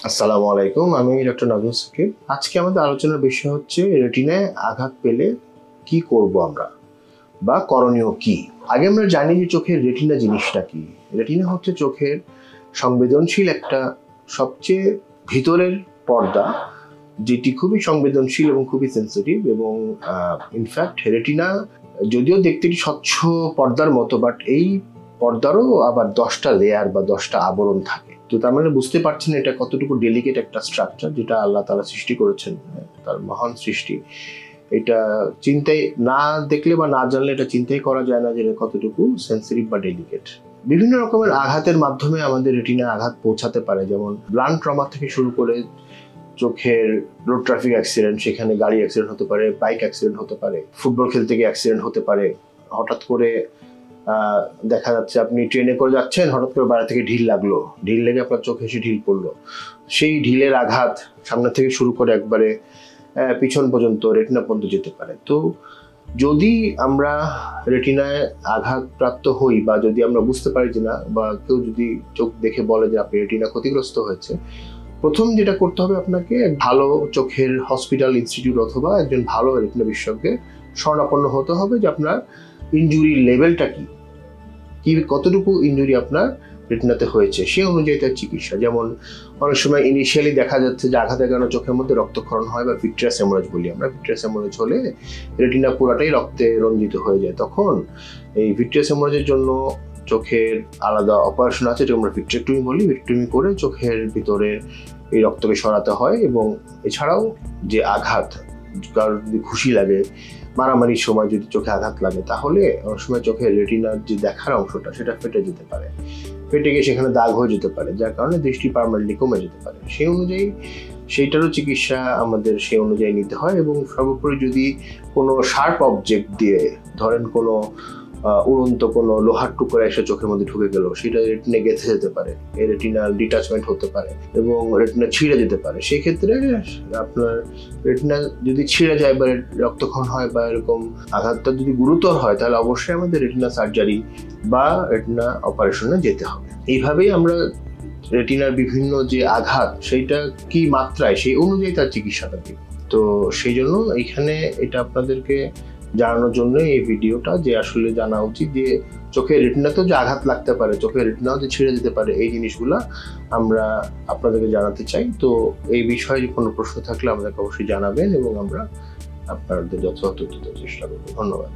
আসসালামু আলাইকুম, আমি ডক্টর নাজমুল সাকিব। আজকে আমাদের আলোচনার বিষয় হচ্ছে রেটিনায় আঘাত পেলে কি করব আমরা বা করণীয় কি। আগে আমরা জানি যে চোখের রেটিনা জিনিসটা কি। রেটিনা হচ্ছে চোখের সংবেদনশীল একটা সবচেয়ে ভিতরের পর্দা, যেটি খুবই সংবেদনশীল এবং খুবই সেন্সিটিভ। এবং ইনফ্যাক্ট রেটিনা যদিও দেখতে একটি স্বচ্ছ পর্দার মতো, বাট এই পর্দারও আবার 10টা লেয়ার বা 10টা আবরণ থাকে। তো তার মানে বুঝতে পারছেন এটা কতটুকু ডেলিকেট একটা স্ট্রাকচার, যেটা আল্লাহ তাআলা সৃষ্টি করেছেন, তার মহান সৃষ্টি। এটা চিন্তায় না দেখলে বা না জানলে এটা চিন্তাই করা যায় না যে কতটুকু সেন্সিটিভ বা ডেলিকেট। বিভিন্ন রকমের আঘাতের মাধ্যমে আমাদের রেটিনা আঘাত পৌঁছাতে পারে, যেমন ব্লান্ট ট্রমা থেকে শুরু করে চোখের রোড ট্রাফিক অ্যাক্সিডেন্ট, সেখানে গাড়ি অ্যাক্সিডেন্ট হতে পারে, বাইক অ্যাক্সিডেন্ট হতে পারে, ফুটবল খেলতে গিয়ে অ্যাক্সিডেন্ট হতে পারে। হঠাৎ করে দেখা যাচ্ছে আপনি ট্রেনে করে যাচ্ছেন, হঠাৎ করে বাইরে থেকে ঢিল লাগলো, ঢিল লেগে আপনার চোখে এসে ঢিল পড়লো। সেই ঢিলের আঘাত সামনে থেকে শুরু করে একবারে পিছন পর্যন্ত রেটিনা পর্যন্ত যেতে পারে। তো যদি আমরা রেটিনায় আঘাতপ্রাপ্ত হই বা যদি আমরা বুঝতে পারি যে না, বা কেউ যদি চোখ দেখে বলে যে আপনি রেটিনা ক্ষতিগ্রস্ত হয়েছে, প্রথম যেটা করতে হবে আপনাকে ভালো চোখের হসপিটাল, ইনস্টিটিউট অথবা একজন ভালো রেটিনা বিশেষজ্ঞের শরণাপন্ন হতে হবে যে আপনার ইনজুরির লেভেলটা কি, কতটুকু ইনজুরি আপনার রেটিনাতে হয়েছে, সে অনুযায়ী তার চিকিৎসা। যেমন অনেক সময় ইনিশিয়ালি দেখা যাচ্ছে যে আঘাতের কারণে চোখের মধ্যে রক্তক্ষরণ হয় বা ভিট্রিয়াস হেমোরেজ বলি আমরা। ভিট্রিয়াস হেমোরেজ হলে রেটিনা পুরাটাই রক্তে রঞ্জিত হয়ে যায়। তখন এই ভিট্রিয়াস হেমোরেজের জন্য চোখের আলাদা অপারেশন আছে, যেটা আমরা ভিট্রেক্টমি বলি। ভিট্রেক্টমি করে চোখের ভিতরে এই রক্তকে সরাতে হয়। এবং এছাড়াও যে আঘাত, কারোর যদি ঘুষি লাগে, মারামারির সময় যদি চোখে আঘাত লাগে, তাহলে অনেক সময় চোখের রেটিনার যে দেখার অংশটা সেটা ফেটে যেতে পারে, ফেটে গিয়ে সেখানে দাগ হয়ে যেতে পারে, যার কারণে দৃষ্টি পার্মানেন্টলি কমে যেতে পারে। সেই অনুযায়ী সেইটারও চিকিৎসা আমাদের সেই অনুযায়ী নিতে হয়। এবং সর্বোপরি যদি কোনো শার্প অবজেক্ট দিয়ে, ধরেন কোনো উড়ন্ত কোনো লোহার টুকরা এসে চোখের মধ্যে ঢুকে গেল, সেটা রেটিনা গেঁথে যেতে পারে, রেটিনাল ডিটাচমেন্ট হতে পারে এবং রেটিনা ছিঁড়ে যেতে পারে। সেই ক্ষেত্রে আপনার রেটিনা যদি ছিঁড়ে যায় বা রক্তক্ষরণ হয় বা এরকম আঘাতটা যদি গুরুতর হয়, তাহলে অবশ্যই আমাদের রেটিনা সার্জারি বা রেটিনা অপারেশনে যেতে হবে। এইভাবেই আমরা রেটিনার বিভিন্ন যে আঘাত, সেইটা কি মাত্রায়, সেই অনুযায়ী তার চিকিৎসাটা দিই। তো সেই জন্য এইখানে এটা আপনাদেরকে জানানোর জন্য এই ভিডিওটা, যে আসলে জানা উচিত যে চোখের রেটিনাতেও যে আঘাত লাগতে পারে, চোখের রেটিনাও যে ছিঁড়ে যেতে পারে, এই জিনিসগুলা আমরা আপনাদেরকে জানাতে চাই। তো এই বিষয়ে কোনো প্রশ্ন থাকলে আমাদেরকে অবশ্যই জানাবেন এবং আমরা আপনাদের যথাযথ চেষ্টা করবো। ধন্যবাদ।